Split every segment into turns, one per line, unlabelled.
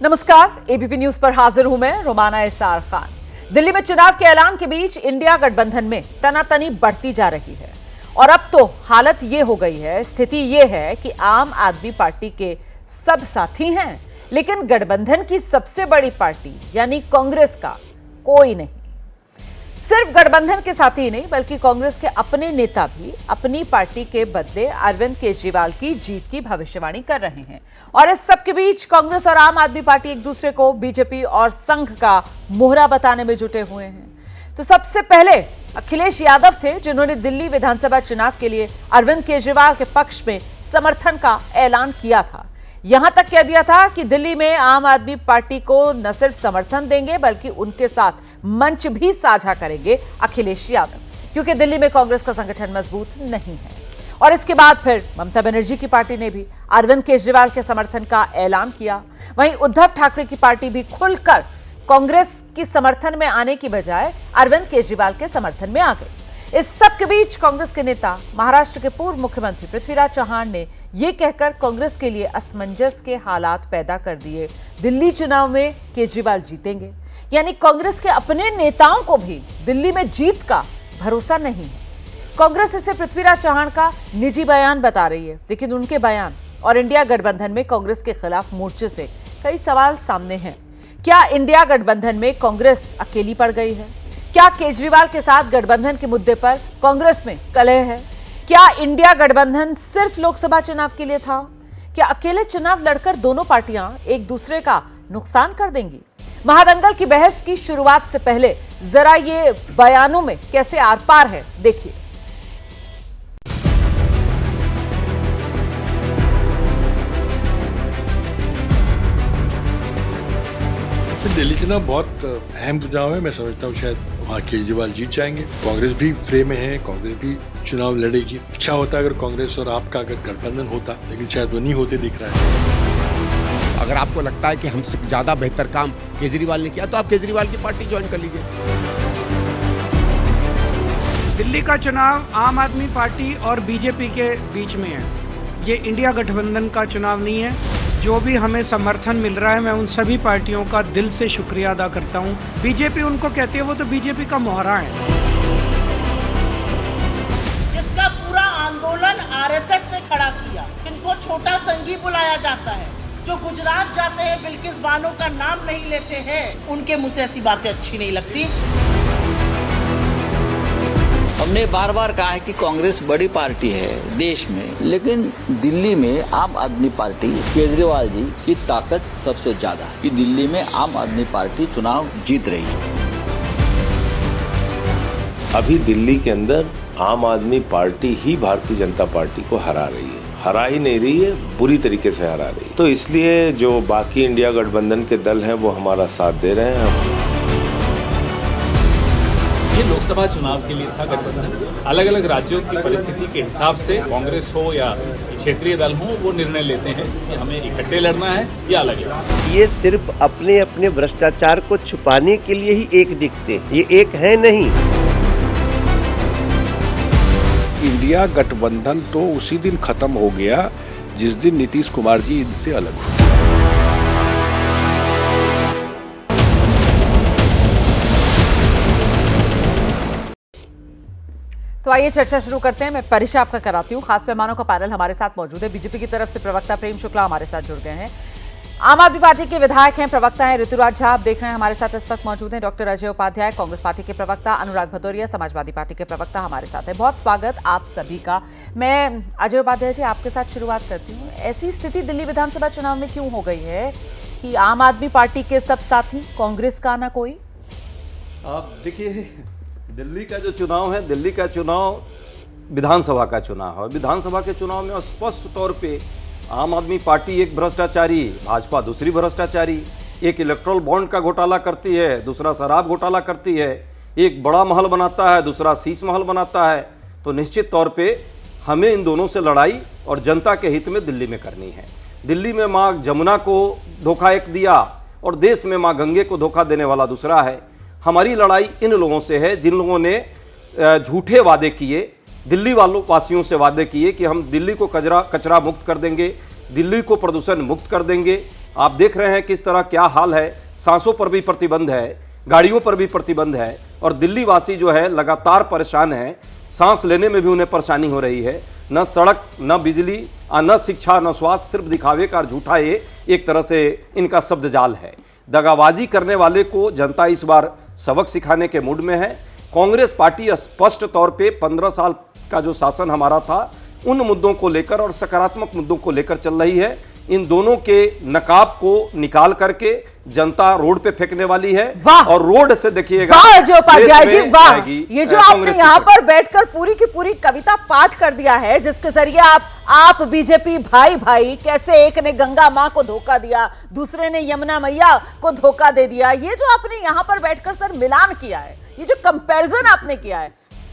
नमस्कार, ABP news पर हाजिर हूं मैं रोमाना इसार खान। दिल्ली में चुनाव के ऐलान के बीच इंडिया गठबंधन में तनातनी बढ़ती जा रही है और अब तो हालत ये हो गई है, स्थिति ये है कि आम आदमी पार्टी के सब साथी हैं, लेकिन गठबंधन की सबसे बड़ी पार्टी यानी कांग्रेस का कोई नहीं। सिर्फ गठबंधन के साथी ही नहीं बल्कि कांग्रेस के अपने नेता भी अपनी पार्टी के बदले अरविंद केजरीवाल की जीत की भविष्यवाणी कर रहे हैं। और इस सब के बीच कांग्रेस और आम आदमी पार्टी एक दूसरे को बीजेपी और संघ का मोहरा बताने में जुटे हुए हैं। तो सबसे पहले अखिलेश यादव थे जिन्होंने दिल्ली विधानसभा चुनाव के लिए अरविंद केजरीवाल के पक्ष में समर्थन का ऐलान किया था। यहां तक कह दिया था कि दिल्ली में आम आदमी पार्टी को न सिर्फ समर्थन देंगे बल्कि उनके साथ मंच भी साझा करेंगे अखिलेश यादव, क्योंकि दिल्ली में कांग्रेस का संगठन मजबूत नहीं है। और इसके बाद फिर ममता बनर्जी की पार्टी ने भी अरविंद केजरीवाल के समर्थन का ऐलान किया। वहीं उद्धव ठाकरे की पार्टी भी खुलकर कांग्रेस की समर्थन में आने की बजाय अरविंद केजरीवाल के समर्थन में आ गई। इस सब के बीच कांग्रेस के नेता महाराष्ट्र के पूर्व मुख्यमंत्री पृथ्वीराज चौहान ने यह कहकर कांग्रेस के लिए असमंजस के हालात पैदा कर दिए, दिल्ली चुनाव में केजरीवाल जीतेंगे। यानी कांग्रेस के अपने नेताओं को भी दिल्ली में जीत का भरोसा नहीं है। कांग्रेस इसे पृथ्वीराज चौहान का निजी बयान बता रही है, लेकिन उनके बयान और इंडिया गठबंधन में कांग्रेस के खिलाफ मोर्चे से कई सवाल सामने हैं। क्या इंडिया गठबंधन में कांग्रेस अकेली पड़ गई है? क्या केजरीवाल के साथ गठबंधन के मुद्दे पर कांग्रेस में कलह है? क्या इंडिया गठबंधन सिर्फ लोकसभा चुनाव के लिए था? क्या अकेले चुनाव लड़कर दोनों पार्टियां एक दूसरे का नुकसान कर देंगी? महादंगल की बहस की शुरुआत से पहले जरा ये बयानों में कैसे आर पार है देखिए।
दिल्ली चुनाव बहुत अहम चुनाव है। मैं समझता हूँ शायद वहाँ केजरीवाल जीत जाएंगे। कांग्रेस भी फ्रेम में है, कांग्रेस भी चुनाव लड़ेगी। अच्छा होता अगर कांग्रेस और आपका अगर गठबंधन होता, लेकिन शायद वो नहीं होते दिख रहा है।
अगर आपको लगता है कि हमसे ज्यादा बेहतर काम केजरीवाल ने किया तो आप केजरीवाल की पार्टी ज्वाइन कर लीजिए।
दिल्ली का चुनाव आम आदमी पार्टी और बीजेपी के बीच में है। ये इंडिया गठबंधन का चुनाव नहीं है। जो भी हमें समर्थन मिल रहा है मैं उन सभी पार्टियों का दिल से शुक्रिया अदा करता हूँ। बीजेपी उनको कहती है, वो तो बीजेपी का मोहरा है।
जिसका पूरा आंदोलन आरएसएस ने खड़ा किया, इनको छोटा संघी बुलाया जाता है। जो गुजरात जाते हैं बिल्किस बानो का नाम नहीं लेते हैं, उनके मुंह से ऐसी बातें अच्छी नहीं लगती।
हमने बार बार कहा है कि कांग्रेस बड़ी पार्टी है देश में, लेकिन दिल्ली में आम आदमी पार्टी केजरीवाल जी की ताकत सबसे ज्यादा है कि दिल्ली में आम आदमी पार्टी चुनाव जीत रही है।
अभी दिल्ली के अंदर आम आदमी पार्टी ही भारतीय जनता पार्टी को हरा रही है, हरा ही नहीं रही है, बुरी तरीके से हरा रही है। तो इसलिए जो बाकी इंडिया गठबंधन के दल हैं वो हमारा साथ दे रहे हैं।
ये लोकसभा चुनाव के लिए था गठबंधन। अलग अलग राज्यों की परिस्थिति के हिसाब से कांग्रेस हो या क्षेत्रीय दल हो वो निर्णय लेते हैं कि हमें इकट्ठे लड़ना है या अलग लड़ना।
ये सिर्फ अपने अपने भ्रष्टाचार को छुपाने के लिए ही एक दिखते, ये एक है नहीं।
इंडिया गठबंधन तो उसी दिन खत्म हो गया जिस दिन नीतीश कुमार जी इनसे अलग हुए।
तो आइए चर्चा शुरू करते हैं। मैं परिचय आपका कराती हूँ। खास मेहमानों का पैनल हमारे साथ मौजूद है। बीजेपी की तरफ से प्रवक्ता प्रेम शुक्ला हमारे साथ जुड़ गए हैं। आम आदमी पार्टी के विधायक हैं, प्रवक्ता हैं ऋतुराज झा, आप देख रहे हैं हमारे साथ इस वक्त मौजूद हैं। डॉक्टर अजय उपाध्याय कांग्रेस पार्टी के प्रवक्ता, अनुराग भदौरिया समाजवादी पार्टी के प्रवक्ता हमारे साथ है। बहुत स्वागत आप सभी का। मैं अजय उपाध्याय जी आपके साथ शुरुआत करती हूँ। ऐसी स्थिति दिल्ली विधानसभा चुनाव में क्यों हो गई है कि आम आदमी पार्टी के सब साथी, कांग्रेस का ना कोई?
आप देखिए, दिल्ली का जो चुनाव है, दिल्ली का चुनाव विधानसभा का चुनाव है। विधानसभा के चुनाव में स्पष्ट तौर पे आम आदमी पार्टी एक भ्रष्टाचारी, भाजपा दूसरी भ्रष्टाचारी, एक इलेक्ट्रल बॉन्ड का घोटाला करती है, दूसरा शराब घोटाला करती है, एक बड़ा महल बनाता है, दूसरा शीश महल बनाता है। तो निश्चित तौर पे हमें इन दोनों से लड़ाई और जनता के हित में दिल्ली में करनी है। दिल्ली में माँ जमुना को धोखा एक दिया और देश में माँ गंगे को धोखा देने वाला दूसरा है। हमारी लड़ाई इन लोगों से है जिन लोगों ने झूठे वादे किए, दिल्ली वालों वासियों से वादे किए कि हम दिल्ली को कचरा मुक्त कर देंगे, दिल्ली को प्रदूषण मुक्त कर देंगे, आप देख रहे हैं किस तरह क्या हाल है, सांसों पर भी प्रतिबंध है, गाड़ियों पर भी प्रतिबंध है, और दिल्ली वासी जो है लगातार परेशान है। सांस लेने में भी उन्हें परेशानी हो रही है। न सड़क, न बिजली, न शिक्षा, न स्वास्थ्य, सिर्फ दिखावे का झूठा ये एक तरह से इनका शब्द जाल है। दगाबाजी करने वाले को जनता इस बार सबक सिखाने के मूड में है। कांग्रेस पार्टी स्पष्ट तौर पे 15 साल का जो शासन हमारा था उन मुद्दों को लेकर और सकारात्मक मुद्दों को लेकर चल रही है। इन दोनों के नकाब को निकाल करके जनता रोड पे फेंकने वाली है, और रोड से देखिएगा।
वाह अजय उपाध्याय जी, वाह! ये जो आपने यहाँ पर बैठकर पूरी की पूरी कविता पाठ कर दिया है, जिसके जरिए आप बीजेपी भाई भाई कैसे एक ने गंगा माँ को धोखा दिया, दूसरे ने यमुना मैया को धोखा दे दिया, ये जो आपने यहाँ पर बैठकर सर मिलान किया है, ये जो कंपैरिजन आपने किया है,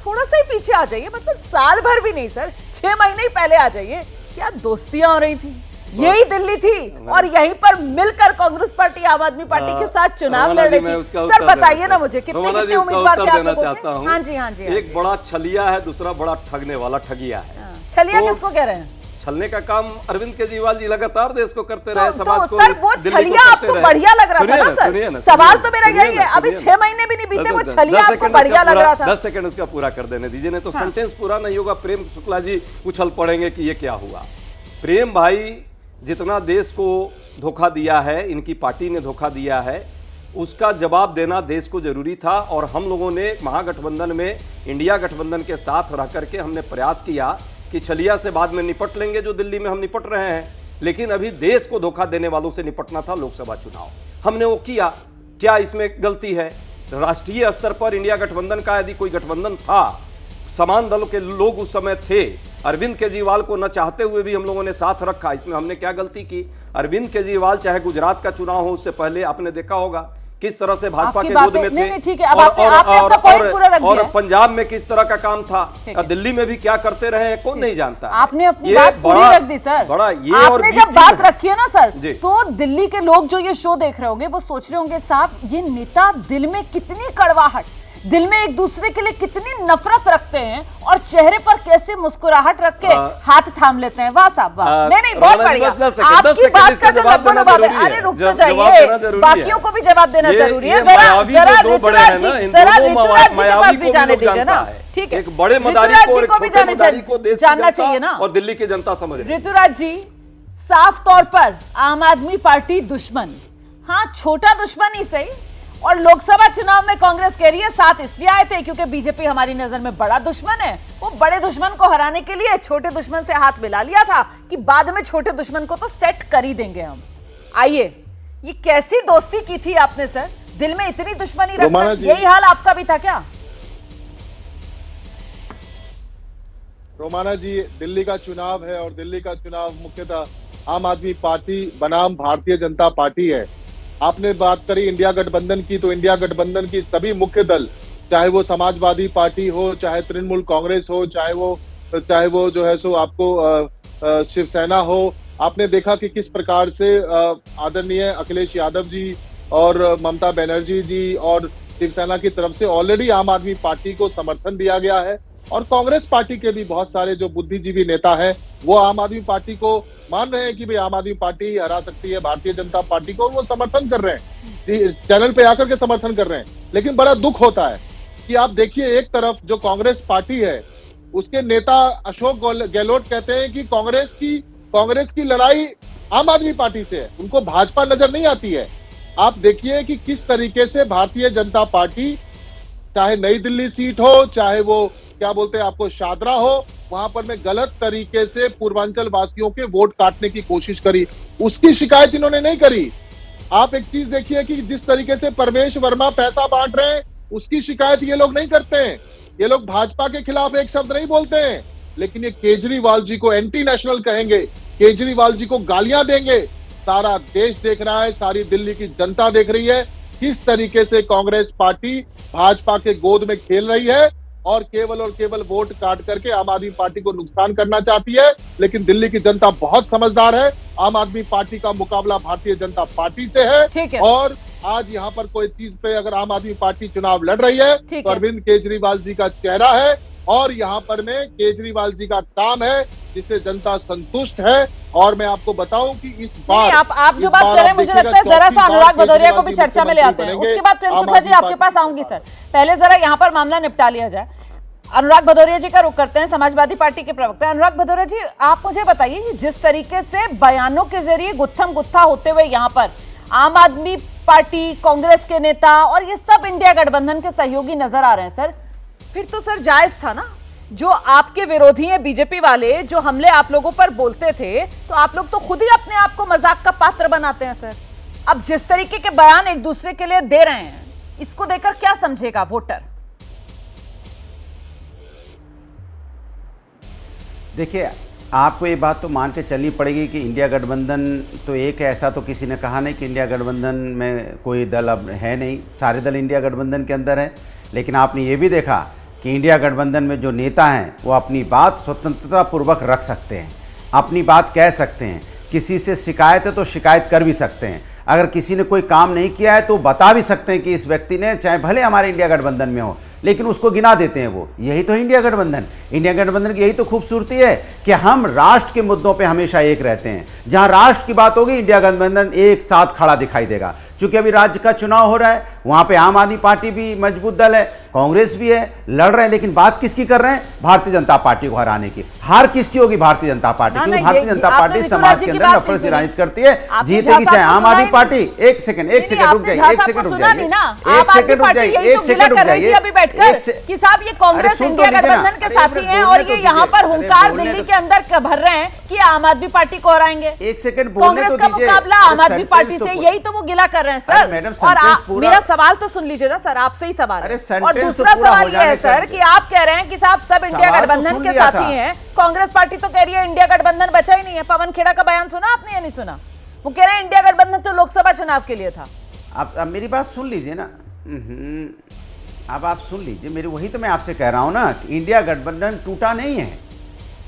थोड़ा सा ही पीछे आ जाइए। मतलब साल भर भी नहीं सर, 6 महीने ही पहले आ जाइए। क्या दोस्तियां हो रही थी, यही दिल्ली थी, और यहीं पर मिलकर कांग्रेस पार्टी आम आदमी पार्टी के साथ चुनाव लड़ रही थी। सर बताइए ना मुझे, कितने उम्मीदवार थे आप लोगों के? हाँ जी, हाँ जी।
एक बड़ा छलिया है, दूसरा बड़ा ठगने वाला ठगिया है।
छलिया किसको कह रहे हैं?
छलने का काम अरविंद केजरीवाल जी लगातार देश को करते रहे, समाज को,
सर वो छलिया आपको बढ़िया लग रहा था ना सर? सवाल तो मेरा यही है, अभी 6 महीने भी नहीं बीते, वो छलिया आपको बढ़िया लग रहा था।
10 सेकंड उसका पूरा कर देने दीजिए, नहीं तो सेंटेंस पूरा नहीं होगा। प्रेम शुक्ला जी उछल पड़ेंगे कि ये क्या हुआ। प्रेम भाई जितना देश को धोखा दिया है, इनकी पार्टी ने धोखा दिया है, उसका जवाब देना देश को जरूरी था। और हम लोगों ने महागठबंधन में इंडिया गठबंधन के साथ रह करके हमने प्रयास किया कि छलिया से बाद में निपट लेंगे, जो दिल्ली में हम निपट रहे हैं, लेकिन अभी देश को धोखा देने वालों से निपटना था लोकसभा चुनाव, हमने वो किया। क्या इसमें गलती है? राष्ट्रीय स्तर पर इंडिया गठबंधन का यदि कोई गठबंधन था, समान दलों के लोग उस समय थे, अरविंद केजरीवाल को न चाहते हुए भी हम लोगों ने साथ रखा, इसमें हमने क्या गलती की? अरविंद केजरीवाल चाहे गुजरात का चुनाव हो, उससे पहले आपने देखा होगा किस तरह से भाजपा के गोद में थे, और पंजाब में किस तरह का काम था, दिल्ली में भी क्या करते रहे कौन नहीं जानता।
आपने अपनी बात पूरी रख दी सर,
बड़ा ये
आपने जब बात रखी है ना सर, तो दिल्ली के लोग जो ये शो देख रहे होंगे वो सोच रहे होंगे साहब ये नेता दिल में कितनी कड़वाहट, दिल में एक दूसरे के लिए कितनी नफरत रखते हैं, और चेहरे पर कैसे मुस्कुराहट रख के हाथ थाम लेते हैं। वाह साहब वाह, नहीं बहुत बढ़िया। आपकी बात का जो जवाब है, अरे रुक तो जाइए, बाकियों को भी जवाब देना जरूरी है। जरा ऋतुराज जी के पास भी जाने दीजिए ना, ठीक है?
एक बड़े मदारी को और एक छोटे मदारी को देश
जानना चाहिए ना,
और दिल्ली की जनता समझ रही है।
ऋतुराज जी, साफ तौर पर आम आदमी पार्टी दुश्मन, हाँ छोटा दुश्मन ही सही, और लोकसभा चुनाव में कांग्रेस कह रही है साथ इसलिए आए थे क्योंकि बीजेपी हमारी नजर में बड़ा दुश्मन है। वो बड़े दुश्मन को हराने के लिए छोटे दुश्मन से हाथ मिला लिया था कि बाद में छोटे दुश्मन को तो सेट कर ही देंगे हम। आइए, ये कैसी दोस्ती की थी आपने सर? दिल में इतनी दुश्मनी रखना, यही हाल आपका भी था क्या?
रोमाना जी, दिल्ली का चुनाव है और दिल्ली का चुनाव मुख्यतः आम आदमी पार्टी बनाम भारतीय जनता पार्टी है। आपने बात करी इंडिया गठबंधन की, तो इंडिया गठबंधन की सभी मुख्य दल, चाहे वो समाजवादी पार्टी हो, चाहे तृणमूल कांग्रेस हो, चाहे वो जो है सो आपको शिवसेना हो, आपने देखा कि किस प्रकार से आदरणीय अखिलेश यादव जी और ममता बनर्जी जी और शिवसेना की तरफ से ऑलरेडी आम आदमी पार्टी को समर्थन दिया गया है, और कांग्रेस पार्टी के भी बहुत सारे जो बुद्धिजीवी नेता हैं वो आम आदमी पार्टी को मान रहे हैं कि भाई आम आदमी पार्टी हरा सकती है भारतीय जनता पार्टी को, वो समर्थन कर रहे हैं, चैनल पे आकर के समर्थन कर रहे हैं। लेकिन बड़ा दुख होता है कि आप देखिए, एक तरफ जो कांग्रेस पार्टी है उसके नेता अशोक गहलोत कहते हैं कि कांग्रेस की लड़ाई आम आदमी पार्टी से है, उनको भाजपा नजर नहीं आती है। आप देखिए कि किस तरीके से भारतीय जनता पार्टी, चाहे नई दिल्ली सीट हो, चाहे वो क्या बोलते हैं आपको शादरा हो, वहां पर में गलत तरीके से पूर्वांचल वासियों के वोट काटने की कोशिश करी, उसकी शिकायत इन्होंने नहीं करी। आप एक चीज देखिए कि जिस तरीके से परवेश वर्मा पैसा बांट रहे हैं उसकी शिकायत ये लोग नहीं करते हैं। ये लोग भाजपा के खिलाफ एक शब्द नहीं बोलते हैं, लेकिन ये केजरीवाल जी को एंटी नेशनल कहेंगे, केजरीवाल जी को गालियां देंगे। सारा देश देख रहा है, सारी दिल्ली की जनता देख रही है किस तरीके से कांग्रेस पार्टी भाजपा के गोद में खेल रही है और केवल वोट काट करके आम आदमी पार्टी को नुकसान करना चाहती है। लेकिन दिल्ली की जनता बहुत समझदार है, आम आदमी पार्टी का मुकाबला भारतीय जनता पार्टी से है, और आज यहाँ पर कोई चीज पे अगर आम आदमी पार्टी चुनाव लड़ रही है तो अरविंद केजरीवाल जी का चेहरा है, और यहाँ पर में केजरीवाल जी का काम है जिससे जनता संतुष्ट है। और मैं आपको बताऊं कि इस बार
आप जो बात कर रहे हैं, मुझे लगता है जरा सा अनुराग भदौरिया को भी चर्चा में ले आते हैं। उसके बाद प्रेम शुक्ला जी आपके पास आऊंगी सर। पहले जरा यहाँ पर मामला निपटा लिया जाए। अनुराग भदौरिया जी का रुख करते हैं, समाजवादी पार्टी के प्रवक्ता। अनुराग भदौरिया जी, आप मुझे बताइए, जिस तरीके से बयानों के जरिए गुत्थम गुत्था होते हुए यहाँ पर आम आदमी पार्टी, कांग्रेस के नेता और ये सब इंडिया गठबंधन के सहयोगी नजर आ रहे हैं सर, फिर तो सर जायज था ना, जो आपके विरोधी हैं बीजेपी वाले, जो हमले आप लोगों पर बोलते थे, तो आप लोग तो खुद ही अपने आप को मजाक का पात्र बनाते हैं सर। अब जिस तरीके के बयान एक दूसरे के लिए दे रहे हैं, इसको देखकर क्या समझेगा वोटर?
देखिए, आपको ये बात तो मान के चलनी पड़ेगी कि इंडिया गठबंधन तो एक है, ऐसा तो किसी ने कहा नहीं कि इंडिया गठबंधन में कोई दल अब है नहीं, सारे दल इंडिया गठबंधन के अंदर हैं। लेकिन आपने ये भी देखा कि इंडिया गठबंधन में जो नेता हैं वो अपनी बात स्वतंत्रता पूर्वक रख सकते हैं, अपनी बात कह सकते हैं, किसी से शिकायत है तो शिकायत कर भी सकते हैं, अगर किसी ने कोई काम नहीं किया है तो बता भी सकते हैं कि इस व्यक्ति ने, चाहे भले हमारे इंडिया गठबंधन में हो, लेकिन उसको गिना देते हैं वो। यही तो इंडिया गठबंधन, इंडिया गठबंधन की यही तो खूबसूरती है कि हम राष्ट्र के मुद्दों पे हमेशा एक रहते हैं। जहां राष्ट्र की बात होगी, इंडिया गठबंधन एक साथ खड़ा दिखाई देगा। चूंकि अभी राज्य का चुनाव हो रहा है, वहां पे आम आदमी पार्टी भी मजबूत दल है, कांग्रेस भी है, लड़ रहे हैं, लेकिन बात किसकी कर रहे हैं? भारतीय जनता पार्टी को हराने की। हार किसकी होगी? भारतीय जनता पार्टी, क्योंकि भारतीय जनता पार्टी समाज के अंदर नफरत की राजनीति करती है। जीतेगी चाहे आम आदमी पार्टी। एक सेकंड रुक जाइए, एक सेकंड रुक जाइए, एक सेकंड रुक जाइए,
अभी बैठकर कि साहब ये कांग्रेस इंडिया गठबंधन के साथी हैं और ये यहाँ पर हुंकार दिल्ली के अंदर भर रहे हैं कि आम आदमी पार्टी को हराएंगे।
एक सेकंड,
कांग्रेस का मुकाबला आम आदमी पार्टी से, यही तो वो गिला कर रहे हैं सर। और मेरा सवाल तो सुन लीजिए ना सर, आपसे ही सवाल है। और दूसरा सवाल ये है सर कि आप कह रहे हैं कि साहब सब इंडिया गठबंधन के साथी हैं, कांग्रेस पार्टी तो कह रही है इंडिया गठबंधन बचा ही नहीं है। पवन खेड़ा का बयान सुना आपने या नहीं सुना? वो कह रहे हैं इंडिया गठबंधन तो लोकसभा चुनाव के लिए था।
अब मेरी बात सुन लीजिए ना, अब आप सुन लीजिए मेरी, वही तो मैं आपसे कह रहा हूं ना कि इंडिया गठबंधन टूटा नहीं है।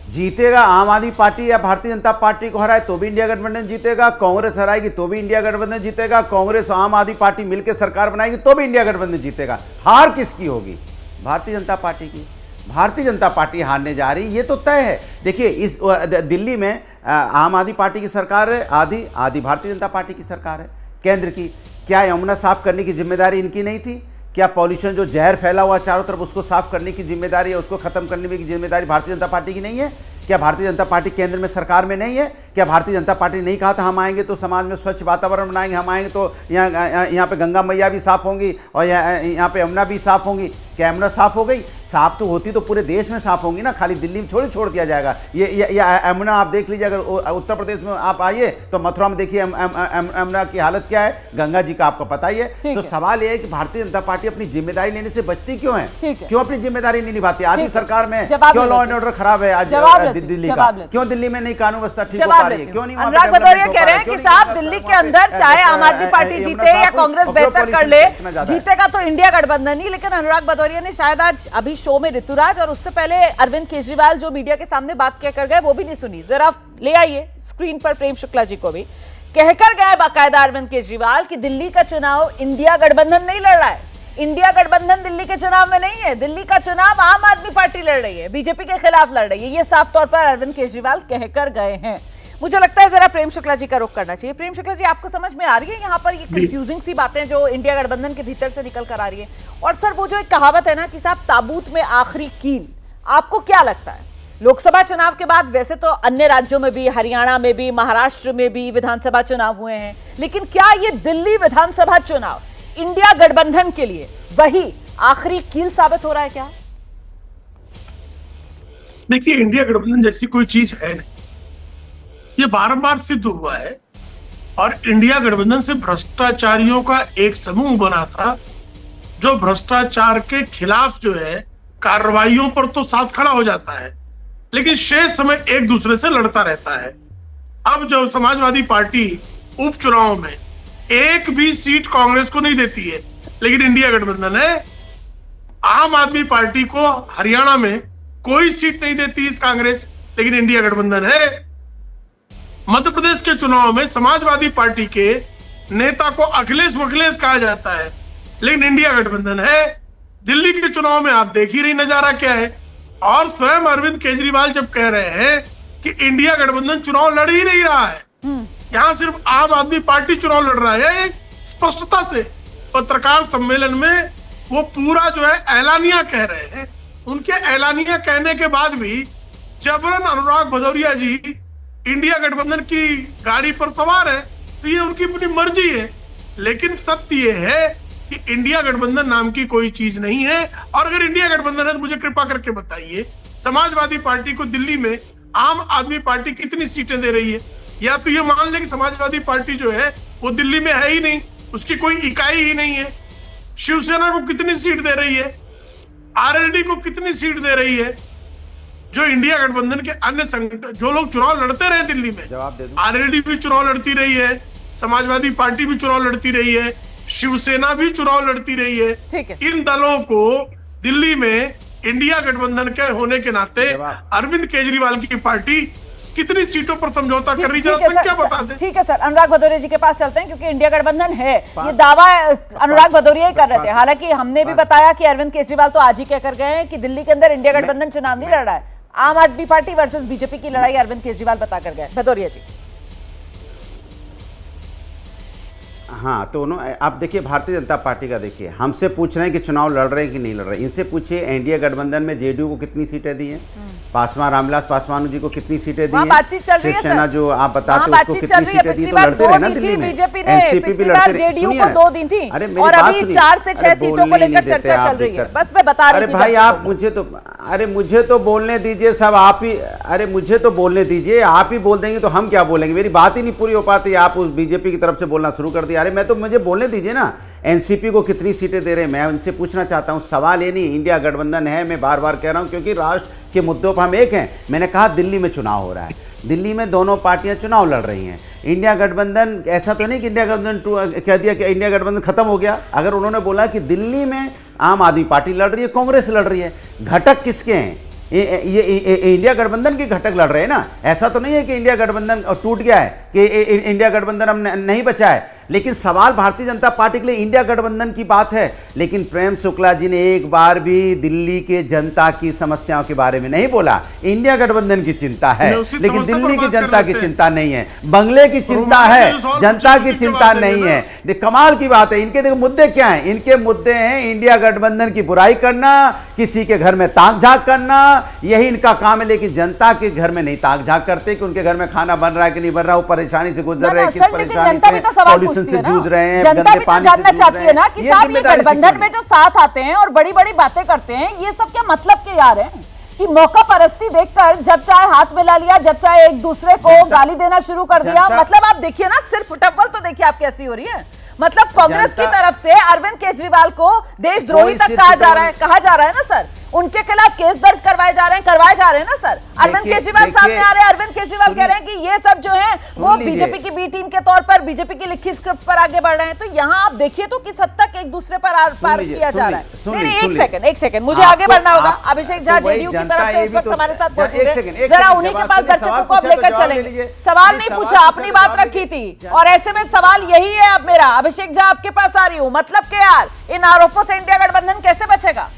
जीतेगा आम आदमी पार्टी या भारतीय जनता पार्टी को हराए तो भी इंडिया गठबंधन जीतेगा, कांग्रेस हराएगी तो भी इंडिया गठबंधन जीतेगा, कांग्रेस और आम आदमी पार्टी मिलकर सरकार बनाएगी तो भी इंडिया गठबंधन जीतेगा। हार किसकी होगी? भारतीय जनता पार्टी की। भारतीय जनता पार्टी हारने जा रही, ये तो तय है। देखिए, इस दिल्ली में आम आदमी पार्टी की सरकार है, आधी भारतीय जनता पार्टी की सरकार है केंद्र की। क्या यमुना साफ करने की जिम्मेदारी इनकी नहीं थी? क्या पॉल्यूशन जो जहर फैला हुआ चारों तरफ उसको साफ करने की जिम्मेदारी है, उसको खत्म करने की जिम्मेदारी भारतीय जनता पार्टी की नहीं है? क्या भारतीय जनता पार्टी केंद्र में सरकार में नहीं है? क्या भारतीय जनता पार्टी नहीं कहा था हम आएंगे तो समाज में स्वच्छ वातावरण बनाएंगे, हम आएंगे तो यहाँ पे गंगा मैया भी साफ होंगी और यहाँ पे यमुना भी साफ होंगी? क्या यमुना साफ हो गई? साफ तो होती तो पूरे देश में साफ होंगी ना, खाली दिल्ली में छोड़ दिया जाएगा। ये यमुना आप देख लीजिए, अगर उत्तर प्रदेश में आप आइए तो मथुरा में देखिए यमुना की हालत क्या है, गंगा जी का आपको पता ही है। तो सवाल ये है कि भारतीय जनता पार्टी अपनी जिम्मेदारी लेने से बचती क्यों है? क्यों अपनी जिम्मेदारी नहीं निभाती? आधी सरकार में क्यों लॉ एंड ऑर्डर खराब है आज दिल्ली का? क्यों दिल्ली में नहीं कानून व्यवस्था ठीक हो पा रही है? क्यों नहीं?
अनुराग भदौरिया कह रहे हैं कि साहब दिल्ली के अंदर चाहे आम आदमी पार्टी जीते या कांग्रेस बेहतर कर ले, जीतेगा तो इंडिया गठबंधन ही। लेकिन अनुराग भदौरिया ने शायद आज अभी शो में ऋतुराज और उससे पहले अरविंद केजरीवाल जो मीडिया के सामने बात कहकर गए वो भी नहीं सुनी। जरा ले आइए स्क्रीन पर प्रेम शुक्ला जी को भी। कहकर गए बाकायदा अरविंद केजरीवाल कि दिल्ली का चुनाव इंडिया गठबंधन नहीं लड़ रहा है, इंडिया गठबंधन दिल्ली के चुनाव में नहीं है, दिल्ली का चुनाव आम आदमी पार्टी लड़ रही है, बीजेपी के खिलाफ लड़ रही है। ये साफ तौर पर अरविंद केजरीवाल कहकर गए हैं। मुझे लगता है जरा प्रेम शुक्ला जी का रुख करना चाहिए। प्रेम शुक्ला जी, आपको समझ में आ रही है यहाँ पर ये कंफ्यूजिंग सी बातें जो इंडिया गठबंधन के भीतर से निकल कर आ रही है? और सर वो जो एक कहावत है ना कि साहब ताबूत में आखिरी कील, आपको क्या लगता है लोकसभा चुनाव के बाद? वैसे तो अन्य राज्यों में भी, हरियाणा में भी, महाराष्ट्र में भी विधानसभा चुनाव हुए हैं, लेकिन क्या ये दिल्ली विधानसभा चुनाव इंडिया गठबंधन के लिए वही आखिरी कील साबित हो रहा है क्या?
देखिए, इंडिया गठबंधन जैसी कोई चीज है नहीं, ये बारंबार सिद्ध हुआ है। और इंडिया गठबंधन से भ्रष्टाचारियों का एक समूह बना था जो भ्रष्टाचार के खिलाफ जो है कार्रवाइयों पर तो साथ खड़ा हो जाता है, लेकिन शेष समय एक दूसरे से लड़ता रहता है। अब जो समाजवादी पार्टी उपचुनाव में एक भी सीट कांग्रेस को नहीं देती है, लेकिन इंडिया गठबंधन है। आम आदमी पार्टी को हरियाणा में कोई सीट नहीं देती इस कांग्रेस, लेकिन इंडिया गठबंधन है। मध्य प्रदेश के चुनाव में समाजवादी पार्टी के नेता को अखिलेश वखिलेश कहा जाता है, लेकिन इंडिया गठबंधन है। दिल्ली के चुनाव में आप देख ही रही नजारा क्या है। और स्वयं अरविंद केजरीवाल जब कह रहे हैं कि इंडिया गठबंधन चुनाव लड़ ही नहीं रहा है। यहाँ सिर्फ आम आदमी पार्टी चुनाव लड़ रहा है। एक स्पष्टता से पत्रकार सम्मेलन में वो पूरा जो है ऐलानिया कह रहे हैं। उनके ऐलानिया कहने के बाद भी जबरन अनुराग भदौरिया जी इंडिया गठबंधन की गाड़ी पर सवार है, तो ये उनकी अपनी मर्जी है। लेकिन सत्य ये है कि इंडिया गठबंधन नाम की कोई चीज नहीं है। और अगर इंडिया गठबंधन है तो मुझे कृपा करके बताइए, समाजवादी पार्टी को दिल्ली में आम आदमी पार्टी कितनी सीटें दे रही है? या तो ये मान ले कि समाजवादी पार्टी जो है वो दिल्ली में है ही नहीं, उसकी कोई इकाई ही नहीं है। शिवसेना को कितनी सीट दे रही है? आरएलडी को कितनी सीट दे रही है? जो इंडिया गठबंधन के अन्य संगठन, जो लोग चुनाव लड़ते रहे दिल्ली में, आरएलडी भी चुनाव लड़ती रही है, समाजवादी पार्टी भी चुनाव लड़ती रही है, शिवसेना भी चुनाव लड़ती रही है। इन दलों को दिल्ली में इंडिया गठबंधन के होने के नाते अरविंद केजरीवाल की पार्टी कितनी सीटों पर समझौता कर रही है, जरा संख्या बता दें।
ठीक है सर, अनुराग भदौरिया जी के पास चलते हैं, क्योंकि इंडिया गठबंधन है, ये दावा अनुराग भदौरिया ही कर रहे थे। हालांकि हमने भी बताया कि अरविंद केजरीवाल तो आज ही कहकर गए हैं कि दिल्ली के अंदर इंडिया गठबंधन चुनाव नहीं लड़ रहा है, आम आदमी पार्टी वर्सेस बीजेपी की लड़ाई अरविंद केजरीवाल बताकर गए। भदौरिया जी।
हाँ, तो आप देखिए भारतीय जनता पार्टी का देखिए, हमसे पूछ रहे हैं कि चुनाव लड़ रहे हैं कि नहीं लड़ रहे। इनसे पूछिए इंडिया गठबंधन में जेडीयू को कितनी सीटें दी हैं, पासवान रामविलास पासवान जी को कितनी सीटें दी हैं, शिवसेना जो आप बताते हैं उसको कितनी सीटें दी, तो लड़ते रहे ना दिल्ली में। एनसीपी भी लड़ते रहे। सुनिए,
अरे और अभी 4 से 6 सीटों को लेकर चर्चा चल रही है। बस मैं बता रही हूं।
अरे भाई आप मुझे तो बोलने दीजिए, सब आप ही। अरे मुझे तो बोलने दीजिए, आप ही बोल देंगे तो हम क्या बोलेंगे? मेरी बात ही नहीं पूरी हो पाती, आप उस बीजेपी की तरफ से बोलना शुरू कर दिया। अरे मैं तो, मुझे बोलने दीजिए ना। एनसीपी को कितनी सीटें दे रहे हैं, मैं उनसे पूछना चाहता हूं। सवाल ये नहीं, इंडिया गठबंधन है, मैं बार बार कह रहा हूं, क्योंकि राष्ट्र के मुद्दों पर हम एक हैं। मैंने कहा दिल्ली में चुनाव हो रहा है, दिल्ली में दोनों पार्टियां चुनाव लड़ रही हैं। इंडिया गठबंधन, ऐसा तो नहीं कि इंडिया गठबंधन कह दिया कि इंडिया गठबंधन खत्म हो गया। अगर उन्होंने बोला कि दिल्ली में आम आदमी पार्टी लड़ रही है, कांग्रेस लड़ रही है, घटक किसके हैं? ये इंडिया गठबंधन के घटक लड़ रहे हैं ना। ऐसा तो नहीं है कि इंडिया गठबंधन टूट गया है, कि इंडिया गठबंधन हम नहीं बचा है। लेकिन सवाल भारतीय जनता पार्टी के लिए इंडिया गठबंधन की बात है। लेकिन प्रेम शुक्ला जी ने एक बार भी दिल्ली के जनता की समस्याओं के बारे में नहीं बोला। इंडिया गठबंधन की चिंता है, लेकिन दिल्ली की जनता की चिंता नहीं है। बंगले की चिंता है, जनता की चिंता नहीं है। कमाल की बात है। इनके देखो मुद्दे क्या हैं? इनके मुद्दे हैं इंडिया गठबंधन की बुराई करना, किसी के घर में ताक झांक करना, यही इनका काम है। लेकिन जनता के घर में नहीं ताक झांक करते कि उनके घर में खाना बन रहा है कि नहीं बन रहा, वो परेशानी से गुजर रहे हैं, किस परेशानी से, पॉल्यूशन से जूझ रहे हैं,
जनता भी तो जानना चाहती है ना कि साहब ये गठबंधन में जो साथ आते हैं और बड़ी बड़ी बातें करते हैं, ये सब क्या मतलब के यार हैं? कि मौका परस्ती देखकर जब चाहे हाथ मिला लिया, जब चाहे एक दूसरे को गाली देना शुरू कर दिया। मतलब आप देखिए ना, सिर्फ फुटबॉल तो देखिए आप कैसी हो रही है। मतलब कांग्रेस की तरफ से अरविंद केजरीवाल को देशद्रोही तक कहा जा रहा है ना सर। उनके खिलाफ केस दर्ज करवाए जा रहे हैं ना सर। अरविंद केजरीवाल सामने आ रहे हैं, अरविंद केजरीवाल कह रहे हैं कि ये सब जो है वो बीजेपी की बी टीम के तौर पर, बीजेपी की लिखी स्क्रिप्ट पर आगे बढ़ रहे हैं। तो यहाँ आप देखिए तो किस हद तक एक दूसरे पर पार किया जा रहा है। एक सेकंड मुझे आगे बढ़ना होगा। अभिषेक झा जेडीयू की तरफ से इस वक्त हमारे साथ मौजूद है, जरा उन्हीं के पास दर्शकों को अब लेकर चलेंगे। सवाल नहीं पूछा, अपनी बात रखी थी, और ऐसे में सवाल यही है अब मेरा। अभिषेक झा आपके पास आ रही हूँ, मतलब के यार इन आरोपों से इंडिया गठबंधन कैसे बचेगा?